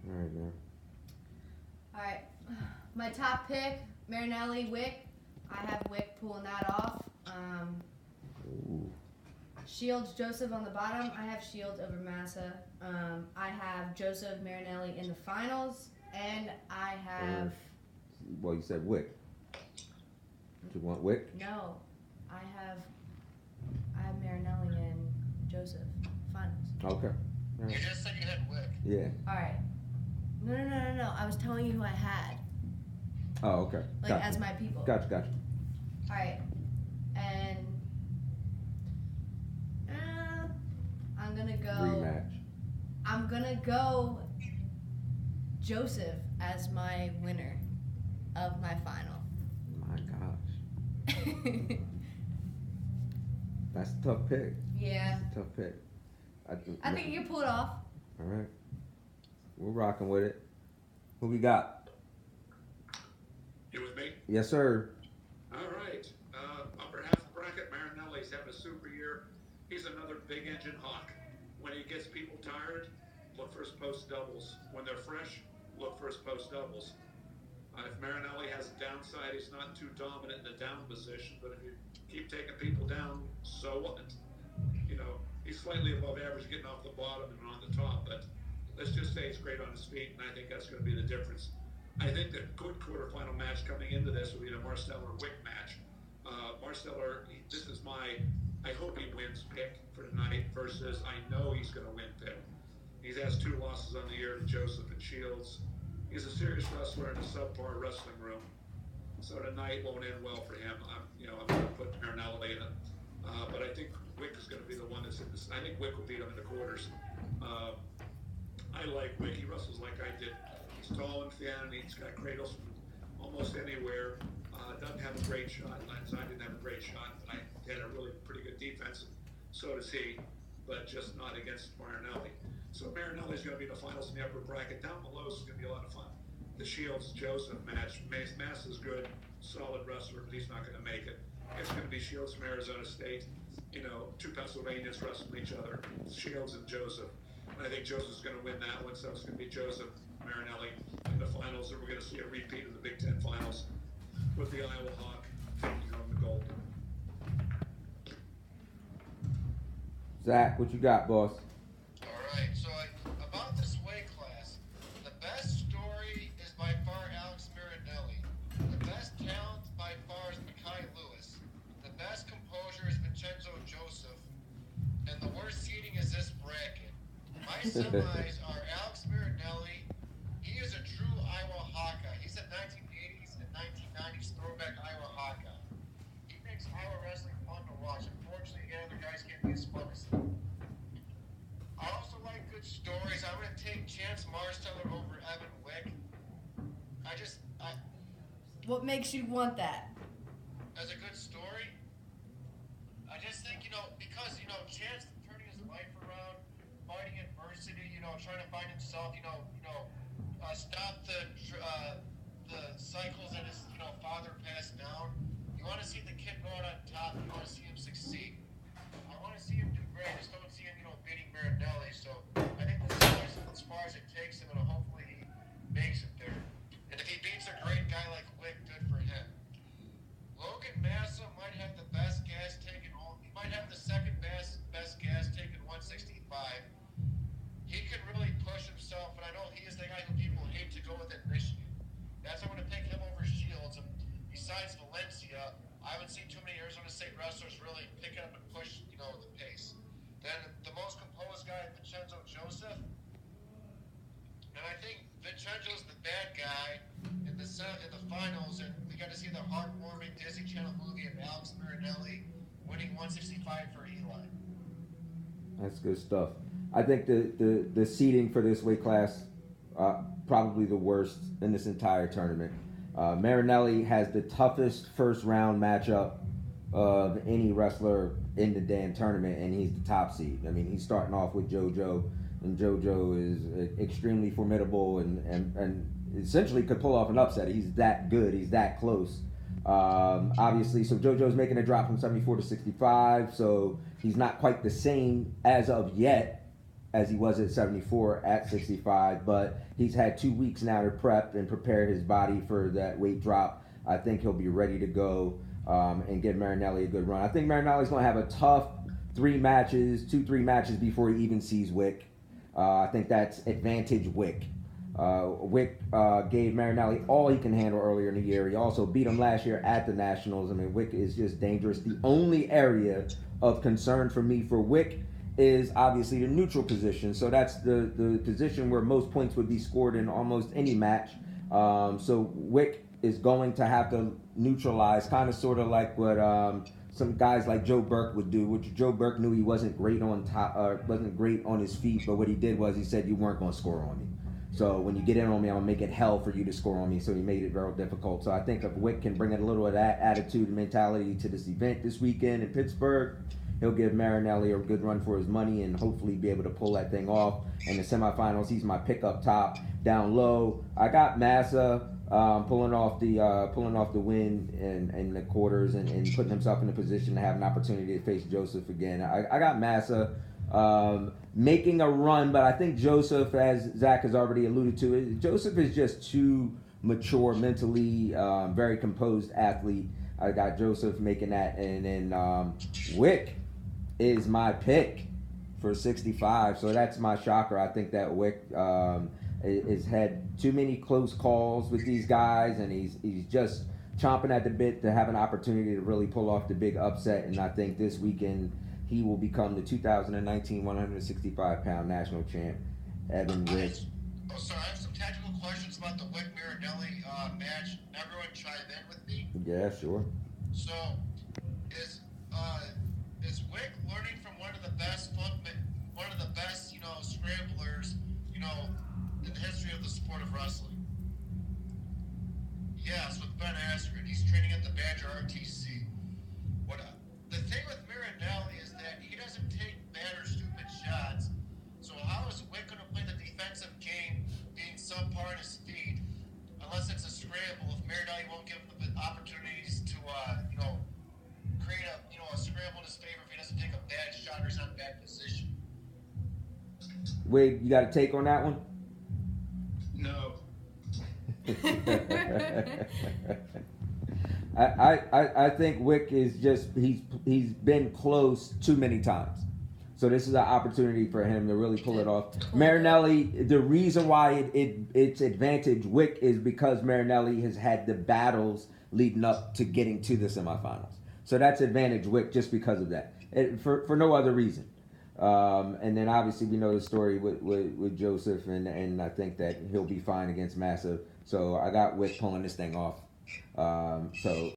All right, man. All right. My top pick, Marinelli, Wick. I have Wick pulling that off. Ooh. Shields, Joseph on the bottom. I have Shields over Massa. I have Joseph Marinelli in the finals, and I have. Well, you said Wick. Do you want Wick? No, I have Marinelli and Joseph finals. Okay. You just said you had Wick. Yeah. All right. No. I was telling you who I had. Oh, okay. Like Gotcha. as my people. Gotcha. All right. And I'm gonna go. Rematch. I'm gonna go Joseph as my winner of my final. My gosh. That's a tough pick. Yeah. That's a tough pick. I think you can pull it off. All right. We're rocking with it. Who we got? You with me? Yes, sir. All right. Upper half of the bracket, Marinelli's having a super year. He's another big engine hawk. When he gets people tired, look for his post doubles. When they're fresh, look for his post doubles. If Marinelli has a downside, he's not too dominant in the down position, but if you keep taking people down, so what? You know, he's slightly above average getting off the bottom and on the top, but let's just say he's great on his feet, and I think that's going to be the difference. I think the good quarterfinal match coming into this will be the Marsteller-Wick match. Marsteller, this is my, I hope he wins pick for tonight versus I know he's going to win pick. He has 2 losses on the year to Joseph and Shields. He's a serious wrestler in a subpar wrestling room. So tonight won't end well for him. I'm going to put Marinelli in it. But I think Wick is going to be the one that's in this. I think Wick will beat him in the quarters. I like Wick. He wrestles like I did. He's tall and thin. He's got cradles from almost anywhere. Doesn't have a great shot. I didn't have a great shot, but I had a really pretty good defense. So does he, but just not against Marinelli. So Marinelli's going to be in the finals in the upper bracket. Down below is going to be a lot of fun. The Shields-Joseph match. Mass is good, solid wrestler, but he's not going to make it. It's going to be Shields from Arizona State. 2 Pennsylvanians wrestling each other. Shields and Joseph. And I think Joseph's going to win that one, so it's going to be Joseph Marinelli in the finals, and we're going to see a repeat of the Big Ten finals with the Iowa Hawk taking home the gold. Zach, what you got, boss? All right. So about this weight class, the best story is by far Alex Marinelli. The best talent by far is Mekhi Lewis. The best composure is Vincenzo Joseph. And the worst seeding is this bracket. My semis are Alex Marinelli. He is a true Iowa Hawkeye. He's a 1980s and 1990s throwback Iowa Hawkeye. He makes Iowa wrestling fun to watch. Unfortunately, the other guys can't be as fun as him. I also like good stories. I'm going to take Chance Marsteller over Evan Wick. What makes you want that? As a good story, I just think, because, Chance turning his life around, fighting adversity, trying to find himself, stop the cycles that his, father passed down. You want to see the kid go out on top. You want to see him succeed. I want to see him do great. I just don't see him, beating Marinelli. So I think this is as far as it takes him, and hopefully he makes it there. And if he beats a great guy like Wick, good for him. Logan Massa might have the best gas taken he might have the second best gas taken 165. He can really push himself, and I know he is the guy who people hate to go with at Michigan. That's why I'm going to pick him over Shields. And besides Valencia, I haven't seen too many Arizona State wrestlers really pick up and push, the pace. Then the most composed guy, Vincenzo Joseph. And I think Vincenzo's the bad guy in the finals, and we got to see the heartwarming Disney Channel movie of Alex Marinelli winning 165 for Eli. That's good stuff. I think the seeding for this weight class probably the worst in this entire tournament. Marinelli has the toughest first round matchup of any wrestler in the damn tournament, and he's the top seed. I mean, he's starting off with JoJo, and JoJo is extremely formidable and essentially could pull off an upset. He's that good. He's that close. Obviously, so JoJo's making a drop from 74 to 65, so he's not quite the same as of yet as he was at 74 at 65, but he's had 2 weeks now to prep and prepare his body for that weight drop. I think he'll be ready to go and give Marinelli a good run. I think Marinelli's going to have a tough 3 matches before he even sees Wick. I think that's advantage Wick. Wick gave Marinelli all he can handle earlier in the year. He also beat him last year at the Nationals. I mean, Wick is just dangerous. The only area of concern for me for Wick is obviously the neutral position. So that's the position where most points would be scored in almost any match. So Wick is going to have to neutralize, kind of sort of like what some guys like Joe Burke would do, which Joe Burke knew he wasn't great on wasn't great on his feet, but what he did was he said, you weren't going to score on me. So when you get in on me, I'm going to make it hell for you to score on me. So he made it very difficult. So I think if Wick can bring a little of that attitude and mentality to this event this weekend in Pittsburgh, he'll give Marinelli a good run for his money and hopefully be able to pull that thing off. In the semifinals, he's my pick up top. Down low, I got Massa pulling off the win in the quarters and putting himself in a position to have an opportunity to face Joseph again. I got Massa making a run, but I think Joseph, as Zach has already alluded to, Joseph is just too mature mentally, very composed athlete. I got Joseph making that, and then Wick is my pick for 65. So that's my shocker. I think that Wick has had too many close calls with these guys, and he's just chomping at the bit to have an opportunity to really pull off the big upset. And I think this weekend he will become the 2019 165-pound national champ, Evan Wick. Oh, sorry, I have some technical questions about the Wick Marinelli match. Everyone chime in with me. Yeah, sure. So, is Wick learning from one of the best scramblers, in the history of the sport of wrestling? Yes, with Ben Askren. He's training at the Badger RTC. The thing with Marinelli is that he doesn't take bad or stupid shots. So how is Wick going to play the defensive game, being subpar in his speed, unless it's a scramble? If Marinelli won't give him the opportunities to, create a scramble in his favor if he doesn't take a bad shot or he's not in bad position. Wade, you got a take on that one? No. I think Wick is just he's been close too many times. So this is an opportunity for him to really pull it off. Marinelli, the reason why it's advantage Wick is because Marinelli has had the battles leading up to getting to the semifinals. So that's advantage Wick just because of that. For no other reason. And then obviously we know the story with Joseph, and I think that he'll be fine against Massa. So I got Wick pulling this thing off. So